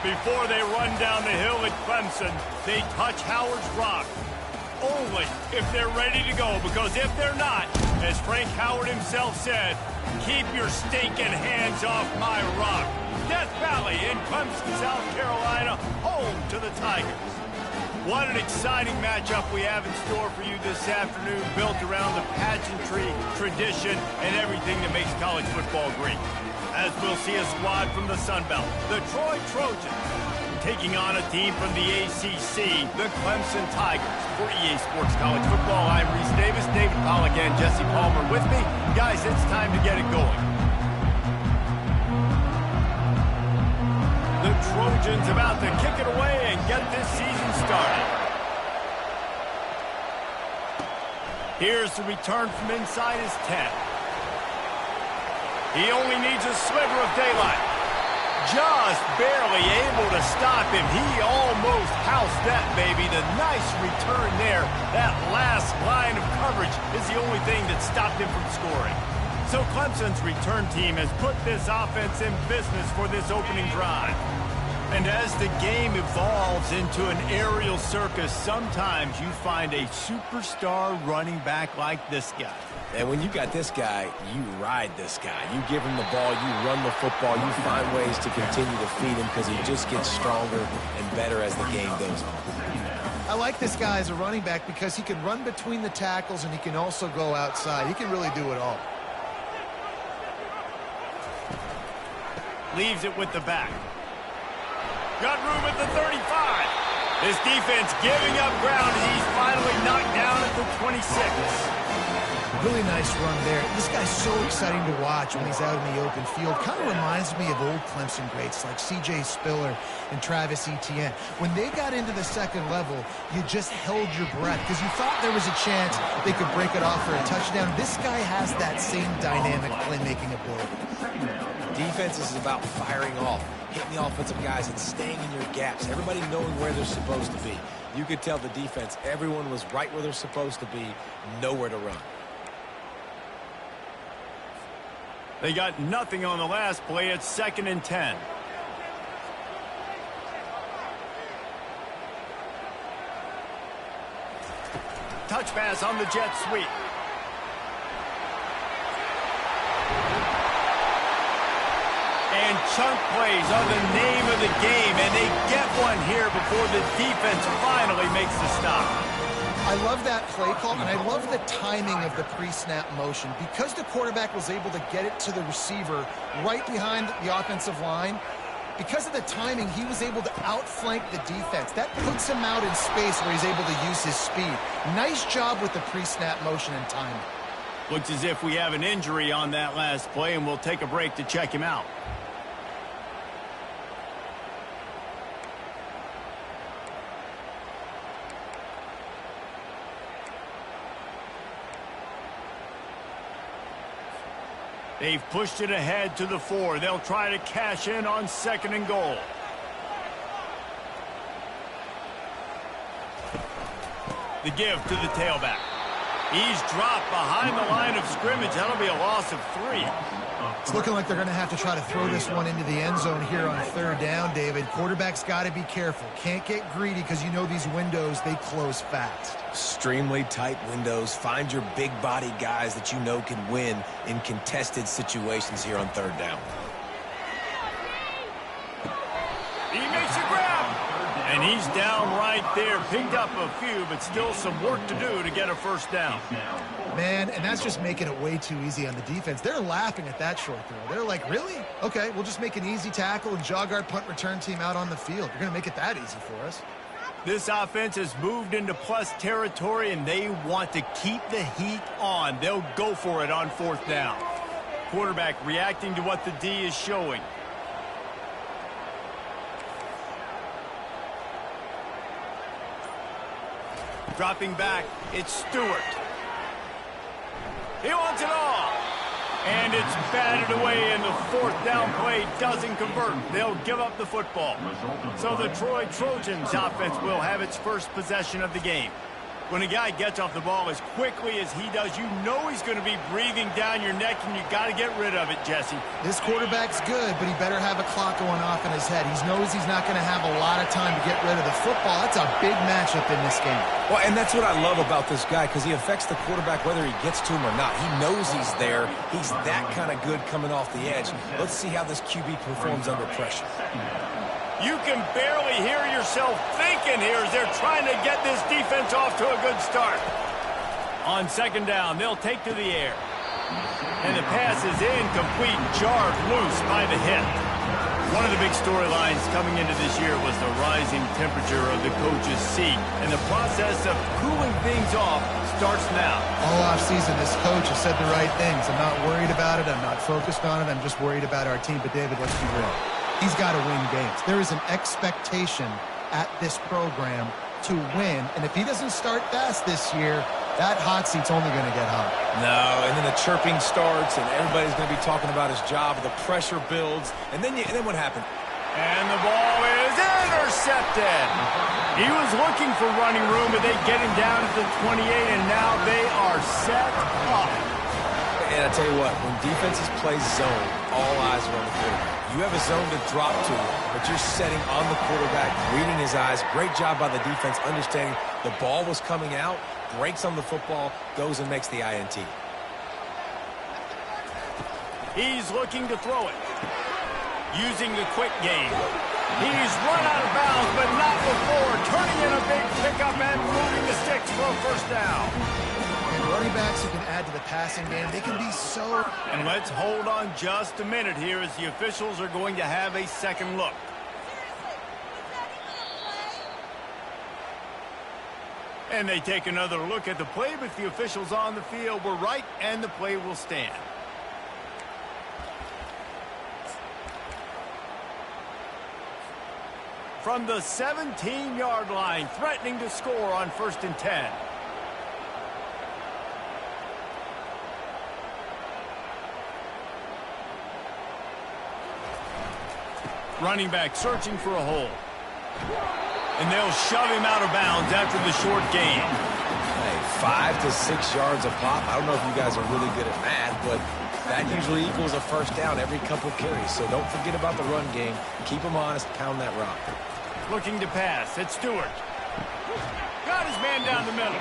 Before they run down the hill at Clemson, they touch Howard's rock. Only if they're ready to go, because if they're not, as Frank Howard himself said, keep your stinking hands off my rock. Death Valley in Clemson, South Carolina, home to the Tigers. What an exciting matchup we have in store for you this afternoon, built around the pageantry, tradition, and everything that makes college football great. As we'll see a squad from the Sun Belt, the Troy Trojans, taking on a team from the ACC, the Clemson Tigers. For EA Sports College Football, I'm Reese Davis, David Pollack, and Jesse Palmer with me. Guys, it's time to get it going. The Trojans about to kick it away and get this season started. Here's the return from inside his 10. He only needs a sliver of daylight. Just barely able to stop him. He almost housed that baby. The nice return there. That last line of coverage is the only thing that stopped him from scoring. So Clemson's return team has put this offense in business for this opening drive. And as the game evolves into an aerial circus, sometimes you find a superstar running back like this guy. And when you got this guy, you ride this guy. You give him the ball, you run the football, you find ways to continue to feed him because he just gets stronger and better as the game goes on. I like this guy as a running back because he can run between the tackles and he can also go outside. He can really do it all. Leaves it with the back. Got room at the 35. This defense giving up ground as he's finally knocked down at the 26. Really nice run there. This guy's so exciting to watch when he's out in the open field. Kind of reminds me of old Clemson greats like C.J. Spiller and Travis Etienne. When they got into the second level, you just held your breath because you thought there was a chance they could break it off for a touchdown. This guy has that same dynamic playmaking ability. Defense is about firing off, hitting the offensive guys and staying in your gaps. Everybody knowing where they're supposed to be. You could tell the defense, everyone was right where they're supposed to be, nowhere to run. They got nothing on the last play. It's 2nd and 10. Touch pass on the jet sweep. And chunk plays are the name of the game, and they get one here before the defense finally makes the stop. I love that play call, and I love the timing of the pre-snap motion. Because the quarterback was able to get it to the receiver right behind the offensive line, because of the timing, he was able to outflank the defense. That puts him out in space where he's able to use his speed. Nice job with the pre-snap motion and timing. Looks as if we have an injury on that last play, and we'll take a break to check him out. They've pushed it ahead to the 4. They'll try to cash in on 2nd and goal. The give to the tailback. He's dropped behind the line of scrimmage. That'll be a loss of 3. It's looking like they're going to have to try to throw this one into the end zone here on 3rd down, David. Quarterback's got to be careful. Can't get greedy because you know these windows, they close fast. Extremely tight windows. Find your big-bodied guys that you know can win in contested situations here on 3rd down. He makes a grab. And he's down right there. Picked up a few, but still some work to do to get a 1st down. Man, and that's just making it way too easy on the defense. They're laughing at that short throw. They're like, really? Okay, we'll just make an easy tackle and jog our punt return team out on the field. You're going to make it that easy for us. This offense has moved into plus territory, and they want to keep the heat on. They'll go for it on 4th down. Quarterback reacting to what the D is showing. Dropping back, it's Stewart. He wants it all. And it's batted away, and the 4th down play doesn't convert. They'll give up the football. So the Troy Trojans offense will have its first possession of the game. When a guy gets off the ball as quickly as he does, you know he's going to be breathing down your neck, and you got to get rid of it, Jesse. This quarterback's good, but he better have a clock going off in his head. He knows he's not going to have a lot of time to get rid of the football. That's a big matchup in this game. Well, and that's what I love about this guy, because he affects the quarterback whether he gets to him or not. He knows he's there. He's that kind of good coming off the edge. Let's see how this QB performs under pressure. You can barely hear yourself thinking here as they're trying to get this defense off to a good start. On second down, they'll take to the air. And the pass is incomplete, jarred loose by the hip. One of the big storylines coming into this year was the rising temperature of the coach's seat. And the process of cooling things off starts now. All offseason, this coach has said the right things. I'm not worried about it. I'm not focused on it. I'm just worried about our team. But, David, let's be real. He's got to win games. There is an expectation at this program to win. And if he doesn't start fast this year, that hot seat's only going to get hot. No, and then the chirping starts, and everybody's going to be talking about his job. The pressure builds, and then what happened? And the ball is intercepted. He was looking for running room, but they get him down at the 28, and now they are set up. And I tell you what, when defenses play zone, all eyes are on the quarterback. You have a zone to drop to, but you're setting on the quarterback, reading his eyes. Great job by the defense, understanding the ball was coming out, breaks on the football, goes and makes the INT. He's looking to throw it. Using the quick game. He's run out of bounds, but not before. Turning in a big pickup and moving the sticks for a first down. Running backs who can add to the passing game, they can be so... And let's hold on just a minute here as the officials are going to have a second look. And they take another look at the play, but the officials on the field were right, and the play will stand. From the 17-yard line, threatening to score on 1st and 10. Running back searching for a hole. And they'll shove him out of bounds after the short gain. Hey, 5 to 6 yards a pop. I don't know if you guys are really good at math, but that usually equals a first down every couple carries. So don't forget about the run game. Keep them honest. Pound that rock. Looking to pass. It's Stewart. Got his man down the middle.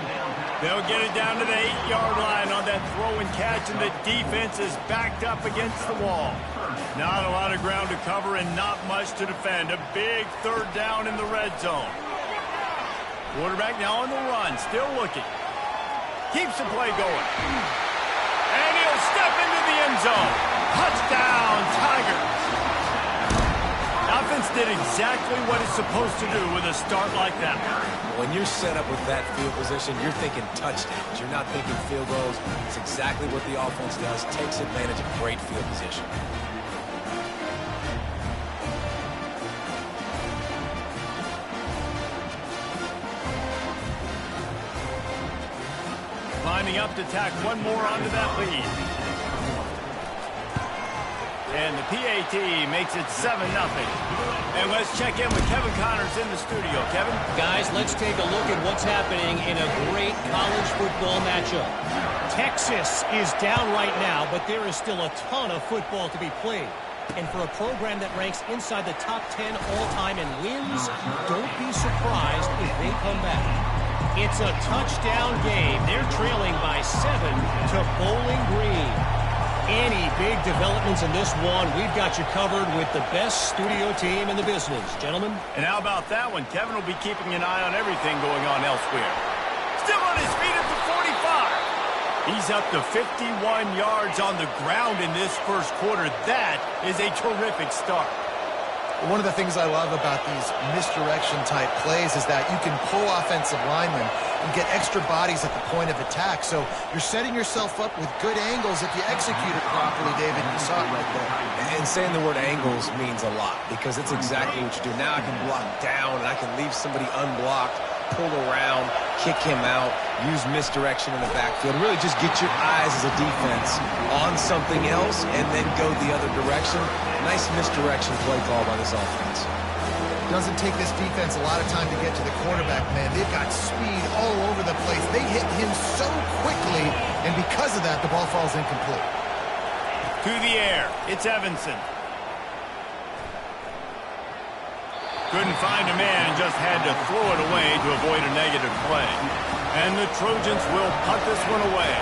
They'll get it down to the 8-yard line on that throw and catch, and the defense is backed up against the wall. Not a lot of ground to cover and not much to defend. A big third down in the red zone. Quarterback now on the run, still looking. Keeps the play going. And he'll step into the end zone. Touchdown, Tigers. Offense did exactly what it's supposed to do with a start like that. When you're set up with that field position, you're thinking touchdowns. You're not thinking field goals. It's exactly what the offense does. Takes advantage of great field position. Lining up to tack one more onto that lead. And the PAT makes it 7-0. And let's check in with Kevin Connors in the studio. Kevin? Guys, let's take a look at what's happening in a great college football matchup. Texas is down right now, but there is still a ton of football to be played. And for a program that ranks inside the top 10 all-time in wins, don't be surprised if they come back. It's a touchdown game. They're trailing by 7 to Bowling Green. Any big developments in this one, we've got you covered with the best studio team in the business. Gentlemen? And how about that one? Kevin will be keeping an eye on everything going on elsewhere. Still on his feet at the 45. He's up to 51 yards on the ground in this first quarter. That is a terrific start. One of the things I love about these misdirection-type plays is that you can pull offensive linemen and get extra bodies at the point of attack. So you're setting yourself up with good angles if you execute it properly, David. You saw it right there. And saying the word angles means a lot because it's exactly what you do. Now I can block down and I can leave somebody unblocked, pull around, kick him out, use misdirection in the backfield. Really just get your eyes as a defense on something else and then go the other direction. Nice misdirection play call by this offense. Doesn't take this defense a lot of time to get to the quarterback, man. They've got speed all over the place. They hit him so quickly, and because of that, the ball falls incomplete. To the air, it's Evanson. Couldn't find a man and just had to throw it away to avoid a negative play. And the Trojans will punt this one away.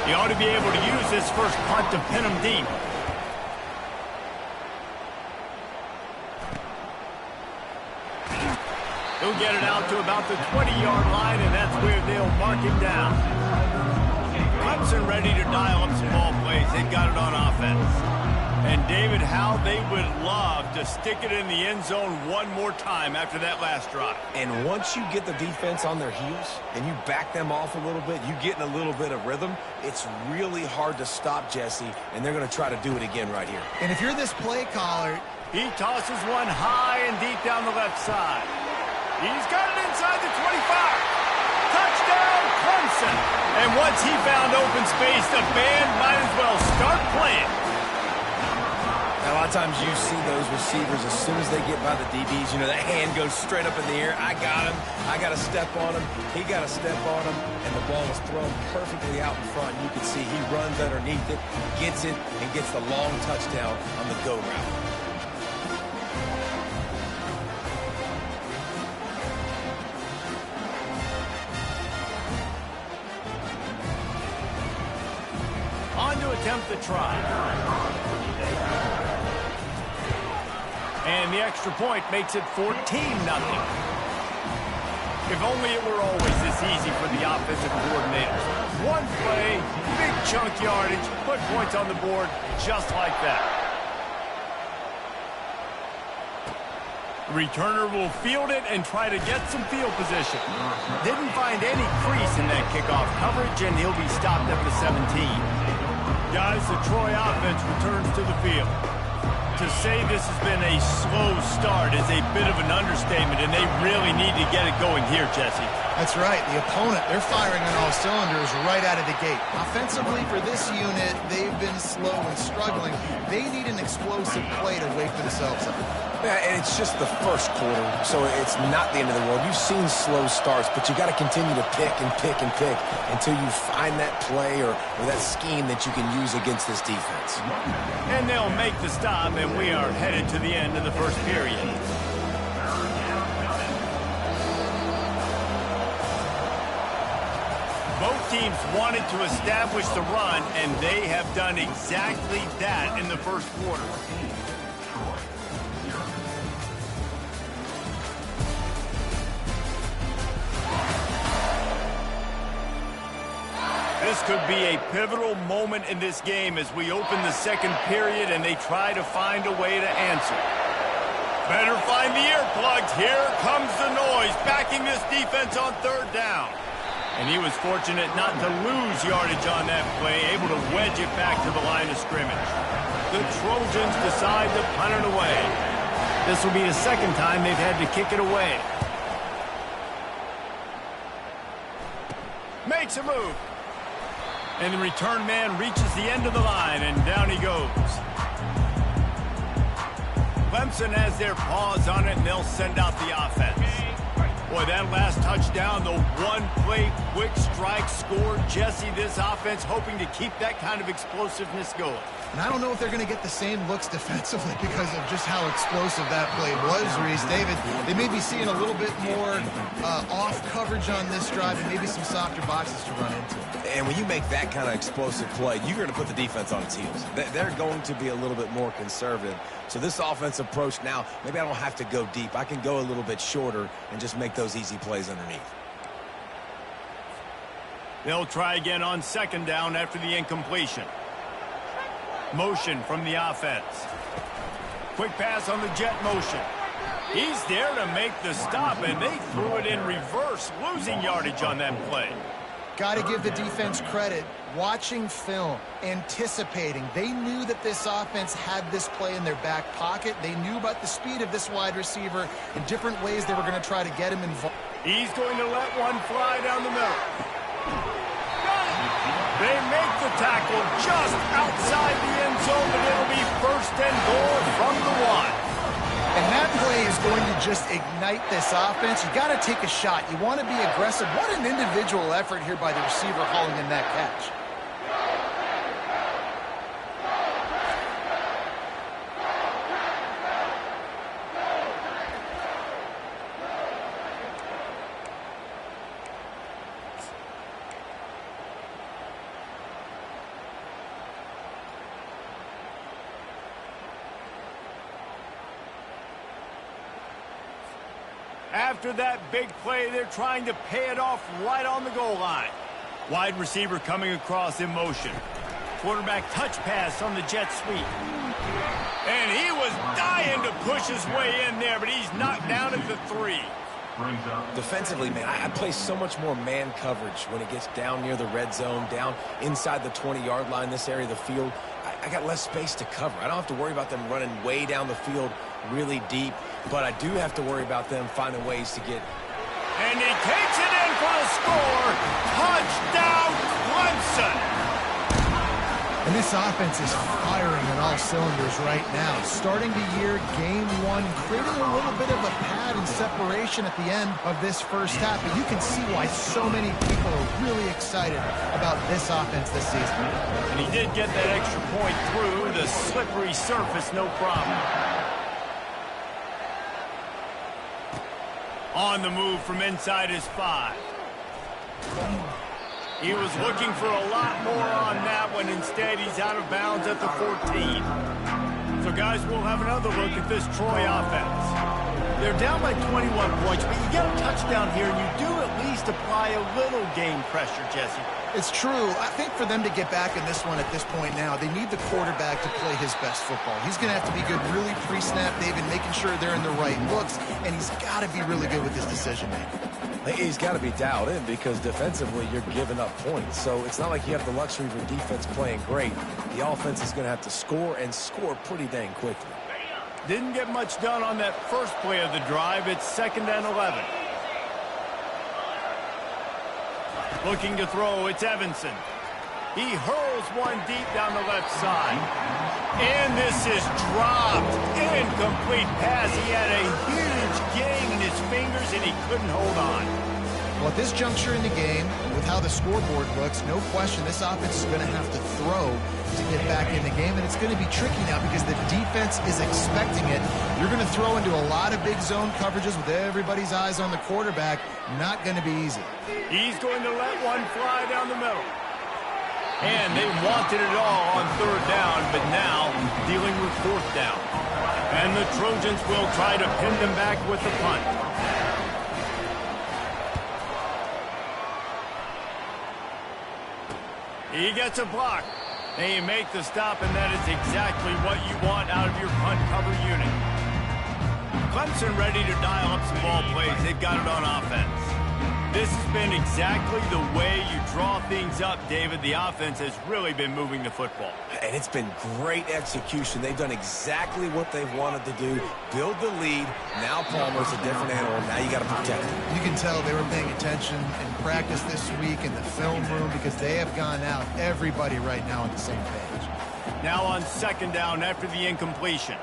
He ought to be able to use this first punt to pin him deep. He'll get it out to about the 20-yard line, and that's where they'll mark him down. Clemson ready to dial up some ball plays. They've got it on offense. And, David, how they would love to stick it in the end zone one more time after that last drive. And once you get the defense on their heels and you back them off a little bit, you get in a little bit of rhythm, it's really hard to stop Jesse, and they're going to try to do it again right here. And if you're this play caller, he tosses one high and deep down the left side. He's got it inside the 25. Touchdown, Clemson. And once he found open space, the band might as well start playing. Now, a lot of times you see those receivers, as soon as they get by the DBs, you know, that hand goes straight up in the air. I got him. I got to step on him. He got to step on him. And the ball was thrown perfectly out in front. You can see he runs underneath it, gets it, and gets the long touchdown on the go route. On to attempt the try. And the extra point makes it 14-0. If only it were always this easy for the offensive coordinators. One play, big chunk yardage, put points on the board just like that. The returner will field it and try to get some field position. Didn't find any crease in that kickoff coverage, and he'll be stopped at the 17. Guys, the Troy offense returns to the field. To say this has been a slow start is a bit of an understatement, and they really need to get it going here, Jesse. That's right. The opponent, they're firing on all cylinders right out of the gate. Offensively, for this unit, they've been slow and struggling. They need an explosive play to wake themselves up. Yeah, and it's just the first quarter, so it's not the end of the world. You've seen slow starts, but you got to continue to pick and pick and pick until you find that play or that scheme that you can use against this defense. And they'll make the stop, and we are headed to the end of the first period. Both teams wanted to establish the run, and they have done exactly that in the first quarter. This could be a pivotal moment in this game as we open the second period and they try to find a way to answer. Better find the earplugs. Here comes the noise, backing this defense on third down. And he was fortunate not to lose yardage on that play, able to wedge it back to the line of scrimmage. The Trojans decide to punt it away. This will be the second time they've had to kick it away. Makes a move. And the return man reaches the end of the line, and down he goes. Clemson has their paws on it, and they'll send out the offense. Boy, that last touchdown, the one-play quick strike score. Jesse, this offense hoping to keep that kind of explosiveness going. And I don't know if they're going to get the same looks defensively because of just how explosive that play was, Reese. David, they may be seeing a little bit more off coverage on this drive and maybe some softer boxes to run into. And when you make that kind of explosive play, you're going to put the defense on its heels. They're going to be a little bit more conservative. So this offensive approach now, maybe I don't have to go deep. I can go a little bit shorter and just make those easy plays underneath. They'll try again on second down after the incompletion. Motion from the offense. Quick pass on the jet motion. He's there to make the stop, and they threw it in reverse, losing yardage on that play. Got to give the defense credit. Watching film, anticipating. They knew that this offense had this play in their back pocket. They knew about the speed of this wide receiver and different ways they were going to try to get him involved. He's going to let one fly down the middle. They make the tackle just outside the end zone, but it'll be first and goal from the 1. And that play is going to just ignite this offense. You got to take a shot. You want to be aggressive. What an individual effort here by the receiver hauling in that catch. After that big play, they're trying to pay it off right on the goal line. Wide receiver coming across in motion. Quarterback touch pass on the jet sweep. And he was dying to push his way in there, but he's knocked down at the 3. Defensively, man, I play so much more man coverage when it gets down near the red zone, down inside the 20-yard line, this area of the field. I got less space to cover. I don't have to worry about them running way down the field really deep, but I do have to worry about them finding ways to get. And he takes it in for the score. Touchdown, Clemson. And this offense is firing on all cylinders right now. Starting the year, game 1, creating a little bit of a pad and separation at the end of this first half. But you can see why so many people are really excited about this offense this season. And he did get that extra point through the slippery surface, no problem. On the move from inside his 5. He was looking for a lot more on that one. Instead, he's out of bounds at the 14. So, guys, we'll have another look at this Troy offense. They're down by 21 points, but you get a touchdown here, and you do at least apply a little game pressure, Jesse. It's true. I think for them to get back in this one at this point now, they need the quarterback to play his best football. He's going to have to be good really pre-snap, David, making sure they're in the right looks, and he's got to be really good with his decision-making. He's got to be dialed in because defensively you're giving up points. So it's not like you have the luxury of your defense playing great. The offense is going to have to score and score pretty dang quickly. Didn't get much done on that first play of the drive. It's 2nd and 11. Looking to throw, it's Evanson. He hurls one deep down the left side. And this is dropped. Incomplete pass. He had a huge gain in his fingers, and he couldn't hold on. Well, at this juncture in the game, with how the scoreboard looks, no question this offense is going to have to throw to get back in the game, and it's going to be tricky now because the defense is expecting it. You're going to throw into a lot of big zone coverages with everybody's eyes on the quarterback. Not going to be easy. He's going to let one fly down the middle. And they wanted it all on 3rd down, but now dealing with 4th down. And the Trojans will try to pin them back with the punt. He gets a block. And you make the stop, and that is exactly what you want out of your punt cover unit. Clemson ready to dial up some ball plays. They've got it on offense. This has been exactly the way you draw things up, David. The offense has really been moving the football. And it's been great execution. They've done exactly what they've wanted to do. Build the lead. Now Palmer's a different animal. Now you got to protect him. You can tell they were paying attention in practice this week in the film room because they have gone out, everybody right now on the same page. Now on 2nd down after the incompletion.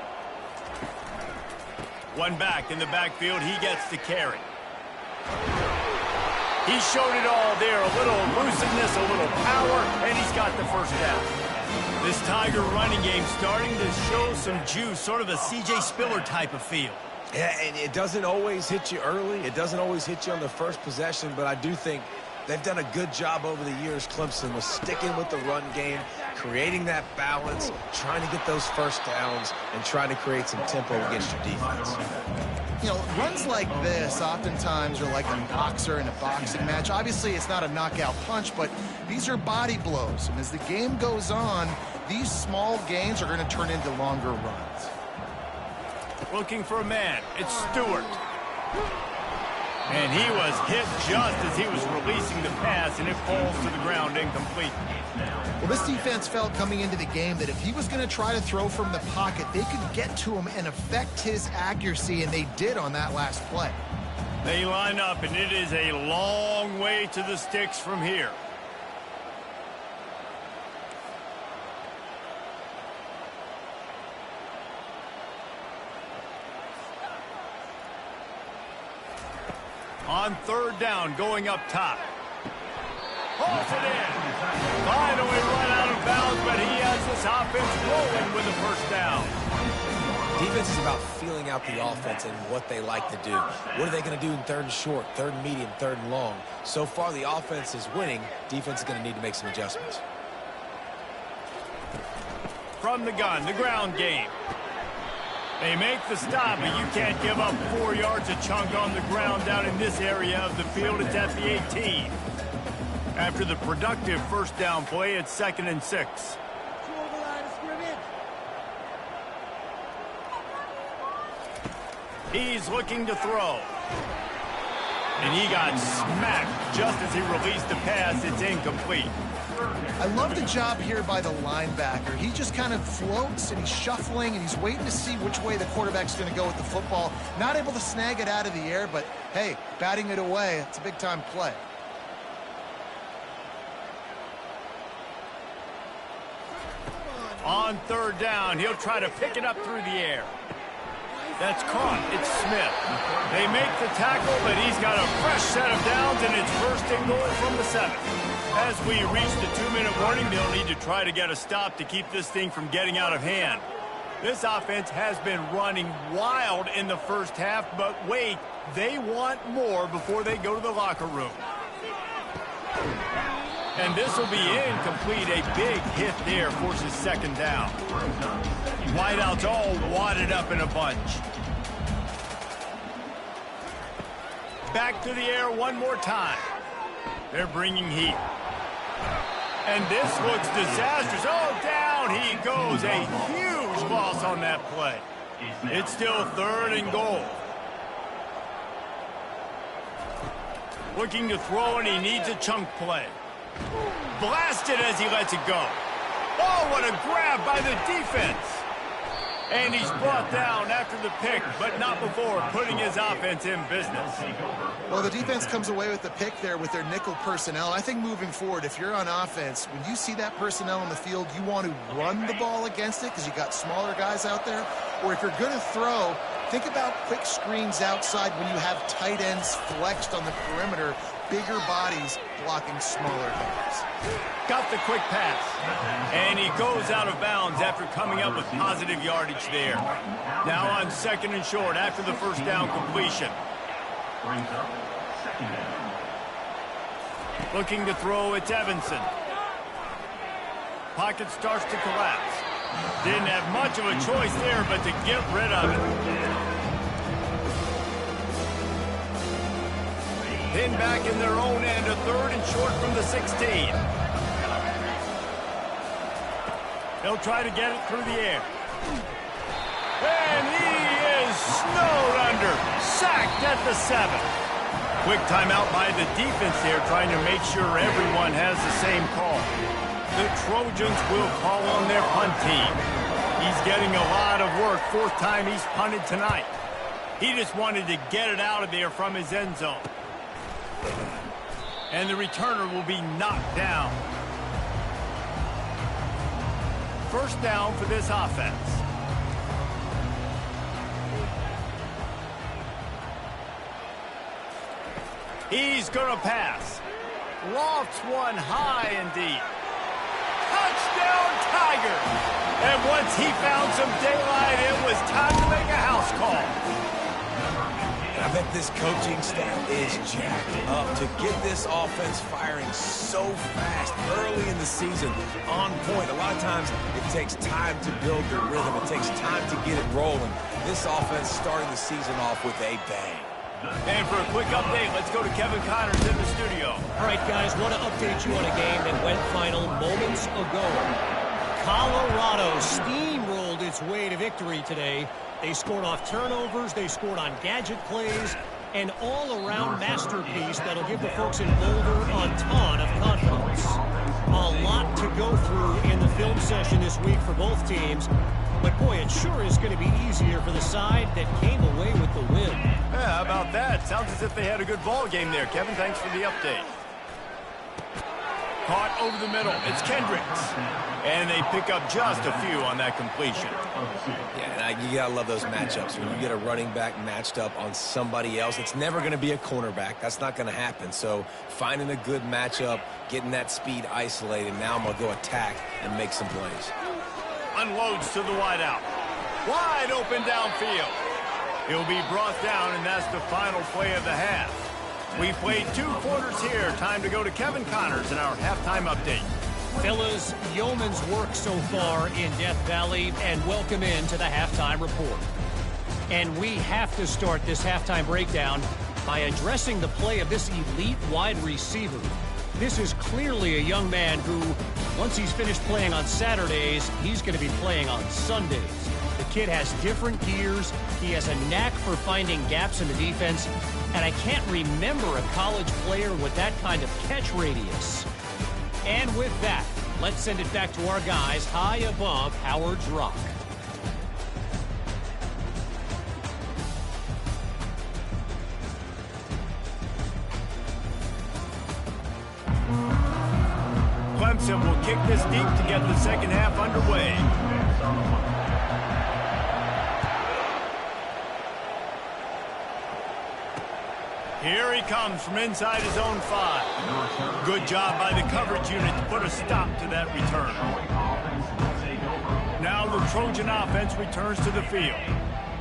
One back in the backfield. He gets the carry. He showed it all there. A little elusiveness, a little power, and he's got the 1st down. This Tiger running game starting to show some juice, sort of a C.J. Spiller type of feel. Yeah, and it doesn't always hit you early. It doesn't always hit you on the first possession, but I do think they've done a good job over the years, Clemson, with sticking with the run game, creating that balance, trying to get those 1st downs, and trying to create some tempo against your defense. You know, runs like this oftentimes are like a boxer in a boxing match. Obviously, it's not a knockout punch, but these are body blows. And as the game goes on, these small gains are going to turn into longer runs. Looking for a man. It's Stewart. And he was hit just as he was releasing the pass, and it falls to the ground incomplete. Well, this defense felt coming into the game that if he was going to try to throw from the pocket, they could get to him and affect his accuracy, and they did on that last play. They line up, and it is a long way to the sticks from here. On third down, going up top. Pulls it in. Finally run out of bounds, but he has this offense rolling with a first down. Defense is about feeling out the offense and what they like to do. What are they going to do in third and short, third and medium, third and long? So far, the offense is winning. Defense is going to need to make some adjustments. From the gun, the ground game. They make the stop, but you can't give up 4 yards a chunk on the ground down in this area of the field. It's at the 18. After the productive first down play, it's 2nd and 6. He's looking to throw. And he got smacked just as he released the pass. It's incomplete. I love the job here by the linebacker. He just kind of floats, and he's shuffling, and he's waiting to see which way the quarterback's going to go with the football. Not able to snag it out of the air, but, hey, batting it away, it's a big-time play. On third down, he'll try to pick it up through the air. That's caught. It's Smith. They make the tackle, but he's got a fresh set of downs, and it's 1st and goal from the 7. As we reach the 2-minute warning, they'll need to try to get a stop to keep this thing from getting out of hand. This offense has been running wild in the first half, but wait, they want more before they go to the locker room. And this will be incomplete. A big hit there forces 2nd down. Wideouts all wadded up in a bunch. Back to the air one more time. They're bringing heat. And this looks disastrous. Oh, down he goes. A huge loss on that play. It's still 3rd and goal. Looking to throw, and he needs a chunk play. Blasted as he lets it go. Oh, what a grab by the defense. And he's brought down after the pick, but not before putting his offense in business. Well, the defense comes away with the pick there with their nickel personnel. I think moving forward, if you're on offense, when you see that personnel on the field, you want to run the ball against it because you got smaller guys out there. Or if you're going to throw, think about quick screens outside when you have tight ends flexed on the perimeter, bigger bodies blocking smaller guys. Got the quick pass. And he goes out of bounds after coming up with positive yardage there. Now on 2nd and short after the first down completion. Looking to throw, it's Evanson. Pocket starts to collapse. Didn't have much of a choice there, but to get rid of it. Then back in their own end, a 3rd and short from the 16. They'll try to get it through the air. And he is snowed under. Sacked at the 7. Quick timeout by the defense there, trying to make sure everyone has the same call. The Trojans will call on their punt team. He's getting a lot of work. 4th time he's punted tonight. He just wanted to get it out of there from his end zone. And the returner will be knocked down. 1st down for this offense. He's going to pass. Lofts one high and deep. Touchdown, Tigers! And once he found some daylight, it was time to make a house call. I bet this coaching staff is jacked up to get this offense firing so fast early in the season, on point. A lot of times it takes time to build their rhythm. It takes time to get it rolling. This offense starting the season off with a bang. And for a quick update, let's go to Kevin Connors in the studio. All right, guys, want to update you on a game that went final moments ago. Colorado steamrolled its way to victory today. They scored off turnovers, they scored on gadget plays, an all-around masterpiece that'll give the folks in Boulder a ton of confidence. A lot to go through in the film session this week for both teams, but boy, it sure is going to be easier for the side that came away with the win. Yeah, how about that? Sounds as if they had a good ball game there. Kevin, thanks for the update. Caught over the middle. It's Kendricks. And they pick up just a few on that completion. Yeah, and you got to love those matchups. When you get a running back matched up on somebody else, it's never going to be a cornerback. That's not going to happen. So finding a good matchup, getting that speed isolated, now I'm going to go attack and make some plays. Unloads to the wideout. Wide open downfield. He'll be brought down, and that's the final play of the half. We played 2 quarters here. Time to go to Kevin Connors in our halftime update. Fellas, yeoman's work so far in Death Valley, and welcome into the halftime report. And we have to start this halftime breakdown by addressing the play of this elite wide receiver. This is clearly a young man who, once he's finished playing on Saturdays, he's going to be playing on Sundays. The kid has different gears. He has a knack for finding gaps in the defense. And I can't remember a college player with that kind of catch radius. And with that, let's send it back to our guys high above Howard's Rock. Clemson will kick this deep to get the second half underway. Here he comes from inside his own 5. Good job by the coverage unit to put a stop to that return. Now the Trojan offense returns to the field.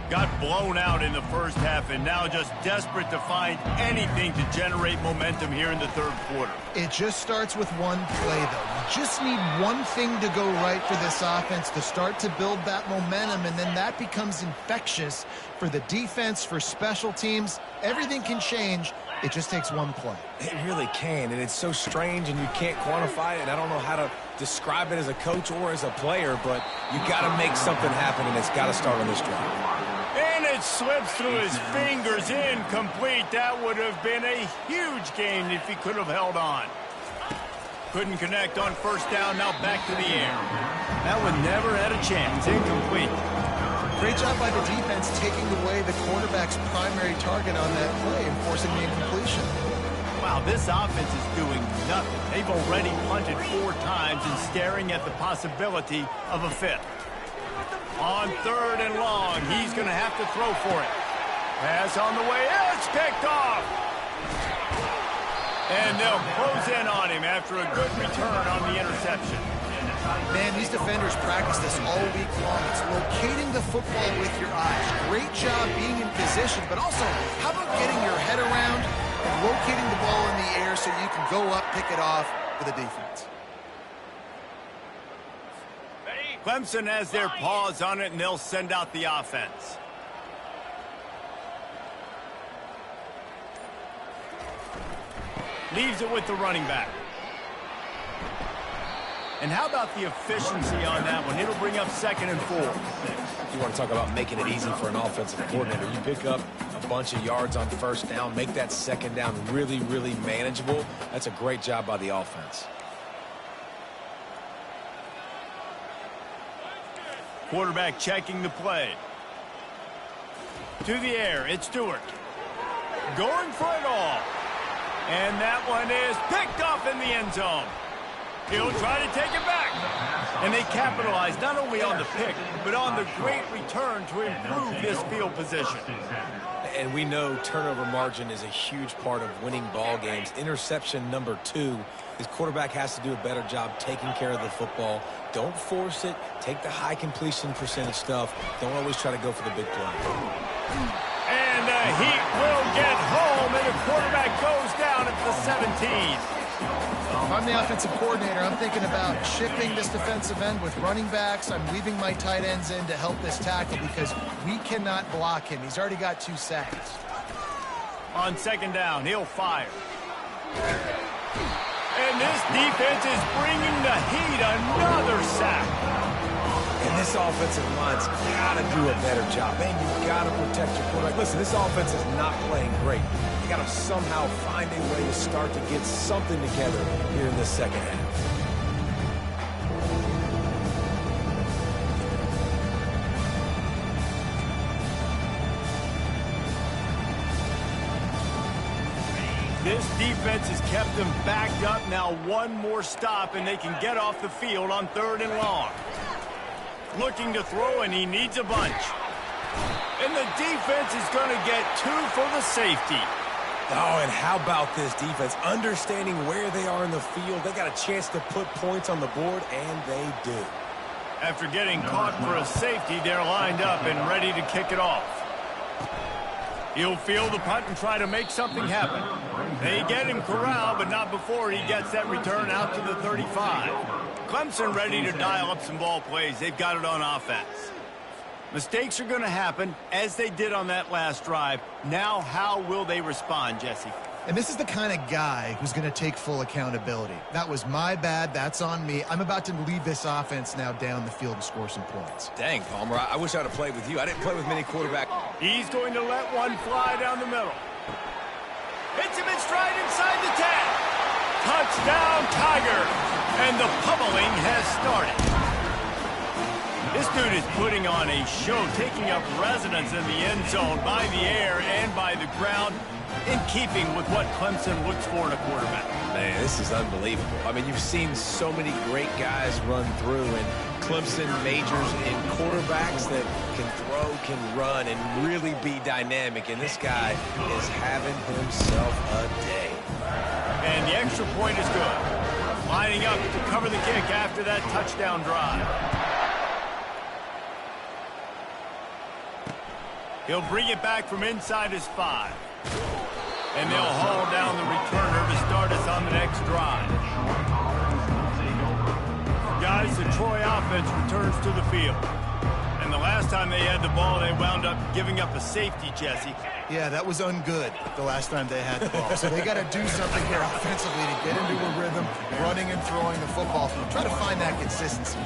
Got blown out in the first half and now just desperate to find anything to generate momentum here in the third quarter. It just starts with one play, though. You just need one thing to go right for this offense to start to build that momentum, and then that becomes infectious for the defense, for special teams. Everything can change. It just takes one play. It really can, and it's so strange, and you can't quantify it. I don't know how to describe it as a coach or as a player, but you got to make something happen, and it's got to start on this drive. And it slips through his fingers, incomplete. That would have been a huge gain if he could have held on. Couldn't connect on first down, now back to the air. That one never had a chance, incomplete. Great job by the defense taking away the quarterback's primary target on that play and forcing the incompletion. Wow, this offense is doing nothing. They've already punted 4 times and staring at the possibility of a 5th. On 3rd and long, he's going to have to throw for it. Pass on the way, it's picked off. And they'll close in on him after a good return on the interception. Man, these defenders practice this all week long. It's locating the football with your eyes. Great job being in position, but also, how about getting your head around and locating the ball in the air so you can go up, pick it off for the defense. Clemson has their paws on it, and they'll send out the offense. Leaves it with the running back. And how about the efficiency on that one? It'll bring up 2nd and 4. You want to talk about making it easy for an offensive coordinator. You pick up a bunch of yards on first down, make that second down really, really manageable. That's a great job by the offense. Quarterback checking the play. To the air, it's Stewart. Going for it all. And that one is picked off in the end zone. He'll try to take it back. And they capitalize not only on the pick, but on the great return to improve this field position. And we know turnover margin is a huge part of winning ball games. Interception number 2. His quarterback has to do a better job taking care of the football. Don't force it. Take the high completion percentage stuff. Don't always try to go for the big play. And the Heat will get home, and the quarterback goes down at the 17. If I'm the offensive coordinator, I'm thinking about chipping this defensive end with running backs. I'm leaving my tight ends in to help this tackle because we cannot block him. He's already got 2 sacks. On 2nd down, he'll fire. And this defense is bringing the Heat another sack. And this offensive line's got to do a better job. Man, you got to protect your quarterback. Listen, this offense is not playing great. You got to somehow find a way to start to get something together here in the second half. This defense has kept them backed up. Now one more stop, and they can get off the field on 3rd and long. Looking to throw, and he needs a bunch. And the defense is going to get 2 for the safety. Oh, and how about this defense? Understanding where they are in the field, they got a chance to put points on the board, and they do. After getting caught for a safety, they're lined up and ready to kick it off. He'll field the punt and try to make something happen. They get him corralled, but not before he gets that return out to the 35. Clemson ready to dial up some ball plays. They've got it on offense. Mistakes are going to happen, as they did on that last drive. Now, how will they respond, Jesse? And this is the kind of guy who's going to take full accountability. That was my bad. That's on me. I'm about to lead this offense now down the field and score some points. Dang, Palmer, I wish I'd have played with you. I didn't play with many quarterbacks. He's going to let one fly down the middle. Hits him in stride inside the 10. Touchdown, Tiger. And the pummeling has started. This dude is putting on a show, taking up residence in the end zone by the air and by the ground, in keeping with what Clemson looks for in a quarterback. Man, this is unbelievable. I mean, you've seen so many great guys run through, and Clemson majors in quarterbacks that can throw, can run, and really be dynamic. And this guy is having himself a day. And the extra point is good. Lining up to cover the kick after that touchdown drive. He'll bring it back from inside his 5. And they'll haul down the returner to start us on the next drive. Guys, the Troy offense returns to the field. And the last time they had the ball, they wound up giving up a safety, Jesse. Yeah, that was ungood the last time they had the ball. So they got to do something here offensively to get into a rhythm, running and throwing the football. Try to find that consistency.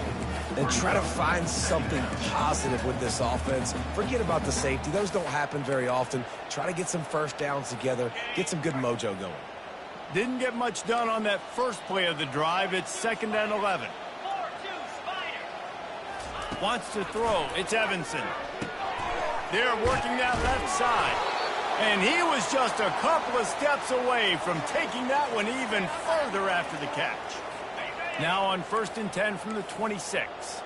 And try to find something positive with this offense. Forget about the safety. Those don't happen very often. Try to get some first downs together. Get some good mojo going. Didn't get much done on that first play of the drive. It's 2nd and 11. Wants to throw. It's Evanson. They're working that left side. And he was just a couple of steps away from taking that one even further after the catch. Now on 1st and 10 from the 26.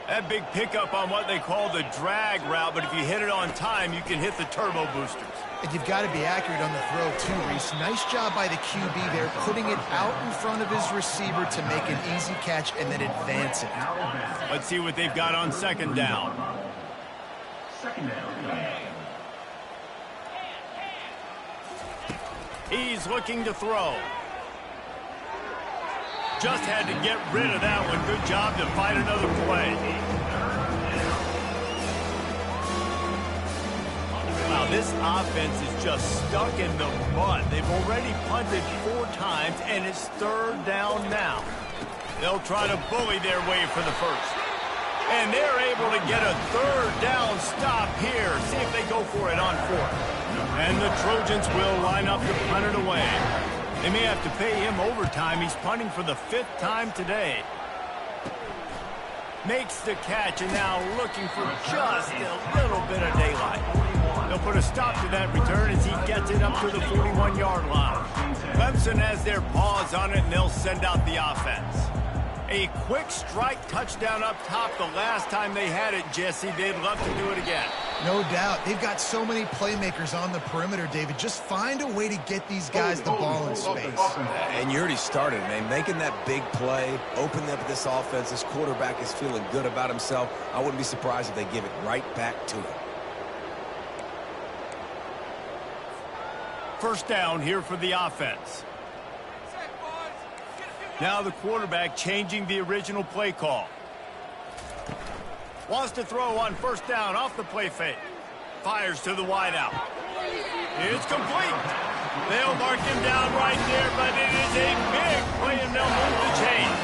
That big pickup on what they call the drag route, but if you hit it on time, you can hit the turbo boosters. And you've got to be accurate on the throw, too, Reese. Nice job by the QB there, putting it out in front of his receiver to make an easy catch and then advance it. Let's see what they've got on 2nd down. He's looking to throw. Just had to get rid of that one. Good job to fight another play. Wow, this offense is just stuck in the mud. They've already punted 4 times, and it's 3rd down now. They'll try to bully their way for the first. And they're able to get a 3rd down stop here. See if they go for it on 4th. And the Trojans will line up to punt it away. They may have to pay him overtime. He's punting for the 5th time today. Makes the catch and now looking for just a little bit of daylight. They'll put a stop to that return as he gets it up to the 41-yard line. Clemson has their paws on it, and they'll send out the offense. A quick strike touchdown up top the last time they had it, Jesse. They'd love to do it again. No doubt. They've got so many playmakers on the perimeter, David. Just find a way to get these guys the ball in space. And you already started, man. Making that big play, opening up this offense. This quarterback is feeling good about himself. I wouldn't be surprised if they give it right back to him. 1st down here for the offense. Now the quarterback changing the original play call. Wants to throw on 1st down off the play fake. Fires to the wideout. It's complete. They'll mark him down right there, but it is a big play, and they'll move the chains.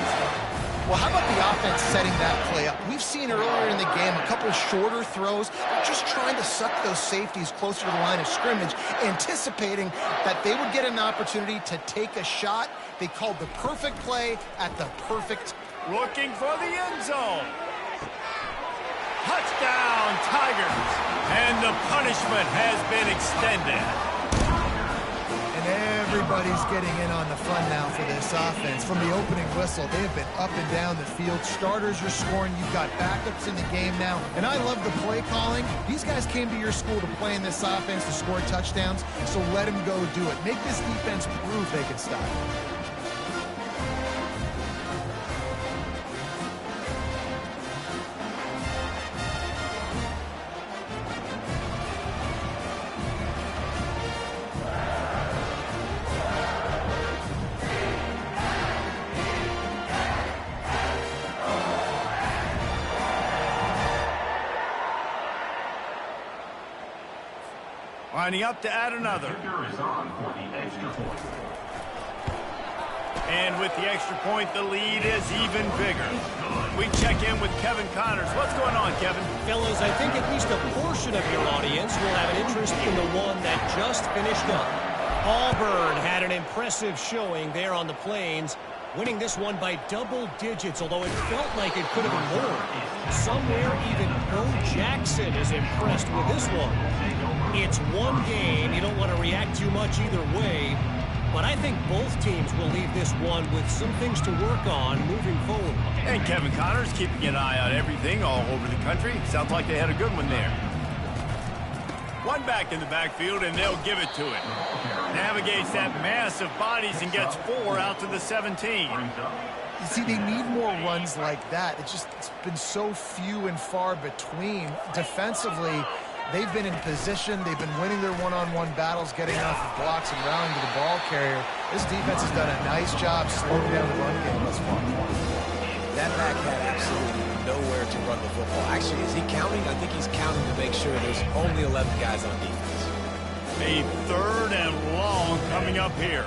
Well, how about the offense setting that play up? We've seen earlier in the game a couple shorter throws. They're just trying to suck those safeties closer to the line of scrimmage, anticipating that they would get an opportunity to take a shot. They called the perfect play at the perfect. Looking for the end zone. Touchdown, Tigers. And the punishment has been extended. And Everybody's getting in on the fun now for this offense. From the opening whistle, they have been up and down the field. Starters are scoring. You've got backups in the game now. And I love the play calling. These guys came to your school to play in this offense to score touchdowns, so let them go do it. Make this defense prove they can stop it. Lining up to add another. And with the extra point, the lead is even bigger. We check in with Kevin Connors. What's going on, Kevin? Fellas, I think at least a portion of your audience will have an interest in the one that just finished up. Auburn had an impressive showing there on the Plains, winning this one by double digits, although it felt like it could have been more. Somewhere even Bo Jackson is impressed with this one. It's one game. You don't want to react too much either way, but I think both teams will leave this one with some things to work on moving forward. And Kevin Connors keeping an eye on everything all over the country. Sounds like they had a good one there. One back in the backfield, and they'll give it to it. Navigates that mass of bodies and gets 4 out to the 17. You see, they need more runs like that. It's been so few and far between. Defensively, they've been in position. They've been winning their one-on-one battles, getting off of blocks and rallying to the ball carrier. This defense has done a nice job slowing down the run game thus far. That back had absolutely nowhere to run the football. Actually, is he counting? I think he's counting to make sure there's only 11 guys on defense. A 3rd and long coming up here.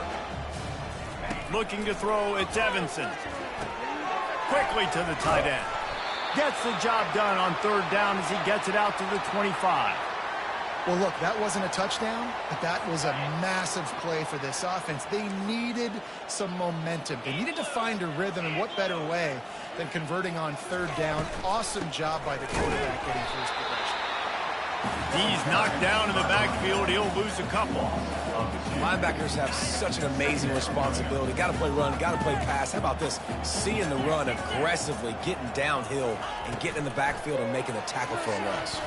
Looking to throw, it's Evanson. Quickly to the tight end. Gets the job done on 3rd down as he gets it out to the 25. Well, look, that wasn't a touchdown, but that was a massive play for this offense. They needed some momentum. They needed to find a rhythm, and what better way than converting on 3rd down. Awesome job by the quarterback getting first progression. He's knocked down in the backfield. He'll lose a couple. Linebackers have such an amazing responsibility. Got to play run, got to play pass. How about this? Seeing the run aggressively, getting downhill, and getting in the backfield and making the tackle for a loss.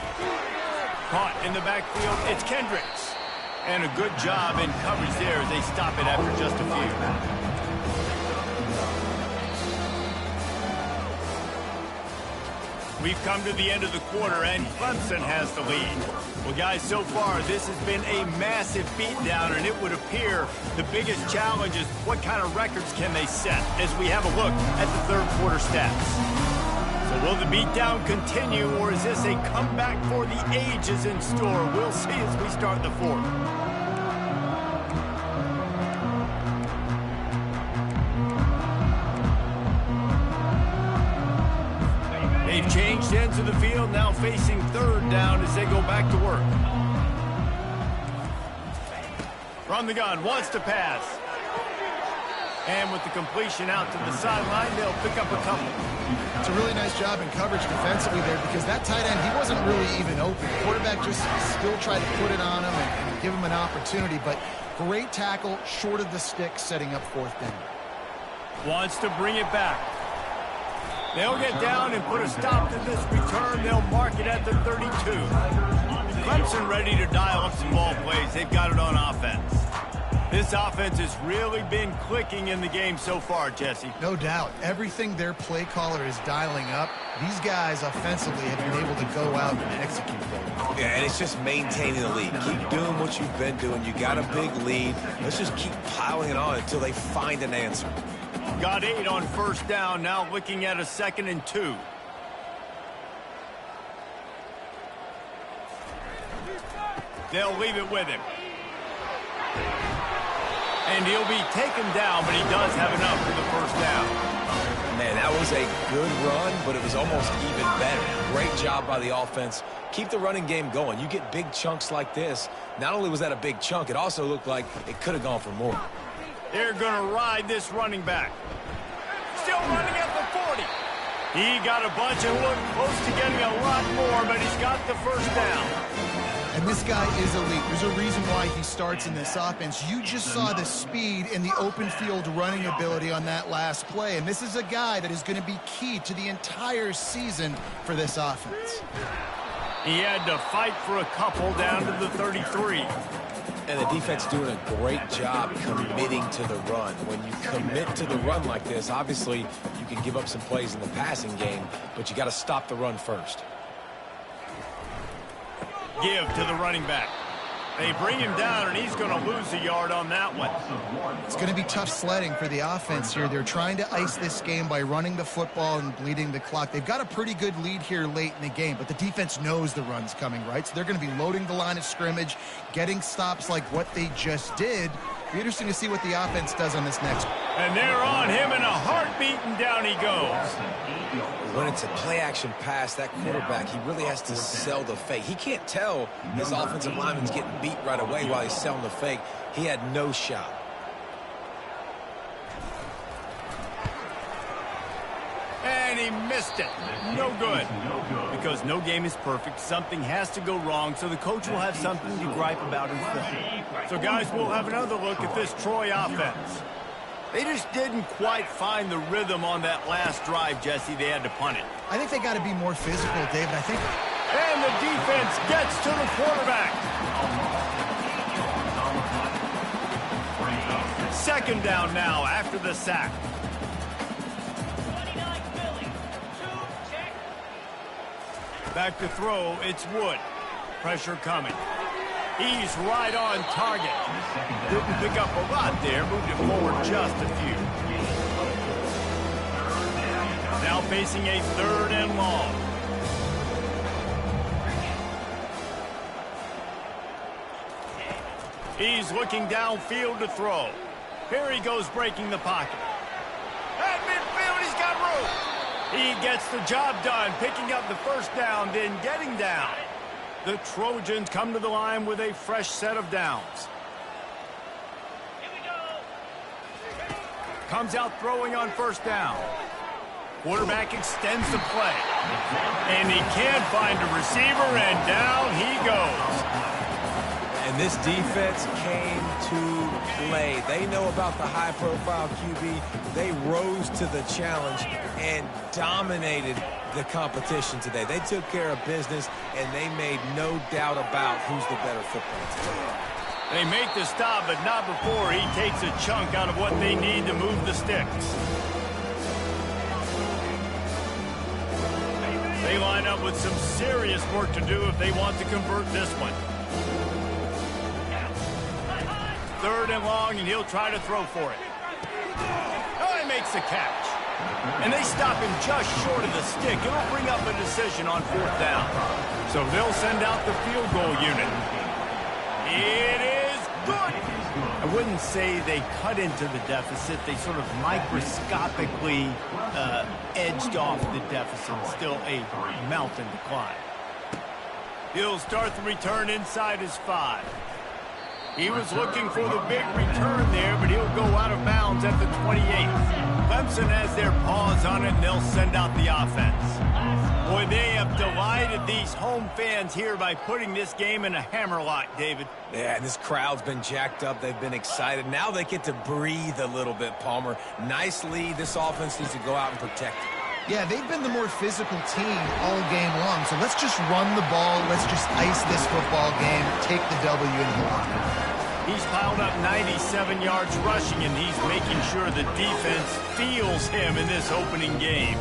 Caught in the backfield, it's Kendricks. And a good job in coverage there as they stop it after just a few. We've come to the end of the quarter, and Clemson has the lead. Well, guys, so far, this has been a massive beatdown, and it would appear the biggest challenge is what kind of records can they set as we have a look at the 3rd quarter stats. So will the beatdown continue, or is this a comeback for the ages in store? We'll see as we start the 4th. They've changed ends of the field, now facing 3rd down as they go back to work. From the gun, wants to pass. And with the completion out to the sideline, they'll pick up a couple. It's a really nice job in coverage defensively there because that tight end, he wasn't really even open. The quarterback just still tried to put it on him and give him an opportunity, but great tackle, short of the stick, setting up 4th down. Wants to bring it back. They'll get down and put a stop to this return. They'll mark it at the 32. Clemson ready to dial up some ball plays. They've got it on offense. This offense has really been clicking in the game so far, Jesse. No doubt. Everything their play caller is dialing up, these guys offensively have been able to go out and execute them. Yeah, and it's just maintaining the lead. Keep doing what you've been doing. You got a big lead. Let's just keep piling it on until they find an answer. Got 8 on 1st down, now looking at a 2nd and 2. They'll leave it with him. And he'll be taken down, but he does have enough for the 1st down. Man, that was a good run, but it was almost even better. Great job by the offense. Keep the running game going. You get big chunks like this. Not only was that a big chunk, it also looked like it could have gone for more. They're going to ride this running back. Still running at the 40. He got a bunch and looked close to getting a lot more, but he's got the 1st down. And this guy is elite. There's a reason why he starts in this offense. You just saw the speed and the open field running ability on that last play. And this is a guy that is going to be key to the entire season for this offense. He had to fight for a couple down to the 33. And the defense doing a great job committing to the run. When you commit to the run like this, obviously you can give up some plays in the passing game, but you got to stop the run first. Give to the running back. They bring him down, and he's going to lose a yard on that one. It's going to be tough sledding for the offense here. They're trying to ice this game by running the football and bleeding the clock. They've got a pretty good lead here late in the game, but the defense knows the run's coming, right? So they're going to be loading the line of scrimmage, getting stops like what they just did. It'll be interesting to see what the offense does on this next one. And they're on him in a heartbeat, and down he goes. When it's a play-action pass, that quarterback, he really has to sell the fake. He can't tell his offensive lineman's getting beat right away while he's selling the fake. He had no shot. And he missed it. No good. Because no game is perfect. Something has to go wrong, so the coach will have something to gripe about in film. So, guys, we'll have another look at this Troy offense. They just didn't quite find the rhythm on that last drive, Jesse. They had to punt it. I think they got to be more physical, David. I think. And the defense gets to the quarterback. Second down now after the sack. Back to throw, it's Wood. Pressure coming. He's right on target. Didn't pick up a lot there, moved it forward just a few. Now facing a 3rd and long. He's looking downfield to throw. Here he goes breaking the pocket. At midfield, he's got room. He gets the job done, picking up the first down, then getting down. The Trojans come to the line with a fresh set of downs. Comes out throwing on first down. Quarterback extends the play. And he can't find a receiver, and down he goes. And this defense came to play. They know about the high-profile QB. They rose to the challenge and dominated the competition today. They took care of business, and they made no doubt about who's the better football team. They make the stop, but not before he takes a chunk out of what they need to move the sticks. They line up with some serious work to do if they want to convert this one. 3rd and long, and he'll try to throw for it. Oh, he makes the catch. And they stop him just short of the stick. It'll bring up a decision on 4th down. So they'll send out the field goal unit. It is good. I wouldn't say they cut into the deficit. They sort of microscopically edged off the deficit. Still a mountain to climb. He'll start the return inside his 5. He was looking for the big return there, but he'll go out of bounds at the 28. Clemson has their paws on it, and they'll send out the offense. Boy, they have delighted these home fans here by putting this game in a hammerlock, David. Yeah, this crowd's been jacked up. They've been excited. Now they get to breathe a little bit, Palmer. Nice lead. This offense needs to go out and protect it. Yeah, they've been the more physical team all game long. So let's just run the ball. Let's just ice this football game. Take the W into the locker room. He's piled up 97 yards rushing, and he's making sure the defense feels him in this opening game.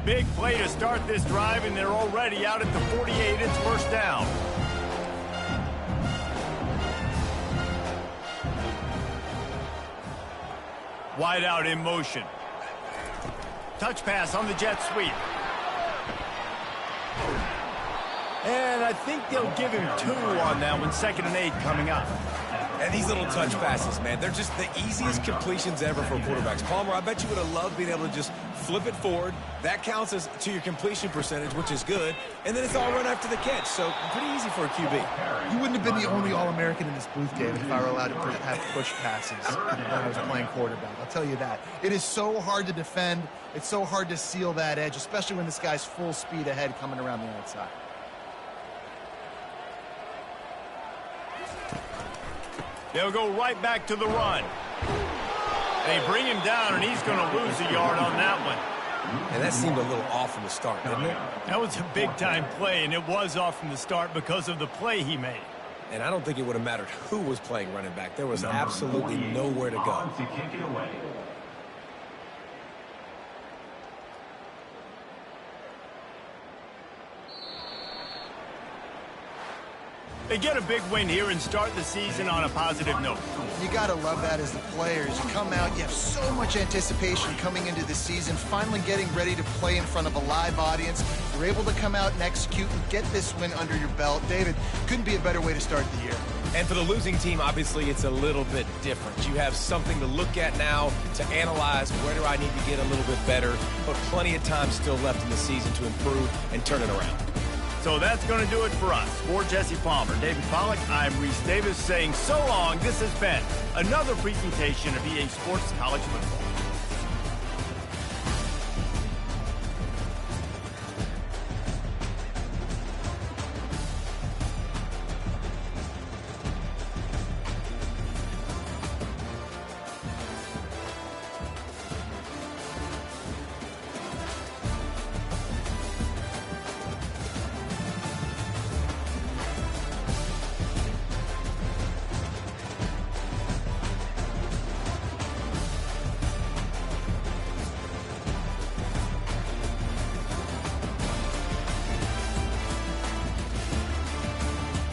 Big play to start this drive, and they're already out at the 48. It's first down. Wide out in motion. Touch pass on the jet sweep. And I think they'll give him 2 on that one. 2nd and 8 coming up. And these little touch passes, man, they're just the easiest completions ever for quarterbacks. Palmer, I bet you would have loved being able to just flip it forward. That counts as to your completion percentage, which is good. And then it's all run after the catch, so pretty easy for a QB. You wouldn't have been the only All-American in this booth, David, if I were allowed to have push passes when I was playing quarterback. I'll tell you that. It is so hard to defend. It's so hard to seal that edge, especially when this guy's full speed ahead coming around the outside. They'll go right back to the run. They bring him down, and he's going to lose a yard on that one. And that seemed a little off from the start, didn't it? That was a big-time play, and it was off from the start because of the play he made. And I don't think it would have mattered who was playing running back. There was absolutely nowhere to go. They get a big win here and start the season on a positive note. You got to love that as the players. You come out, you have so much anticipation coming into the season, finally getting ready to play in front of a live audience. You're able to come out and execute and get this win under your belt. David, couldn't be a better way to start the year. And for the losing team, obviously, it's a little bit different. You have something to look at now to analyze where do I need to get a little bit better, but plenty of time still left in the season to improve and turn it around. So that's going to do it for us. For Jesse Palmer, David Pollack, I'm Reese Davis saying so long. This has been another presentation of EA Sports College Football.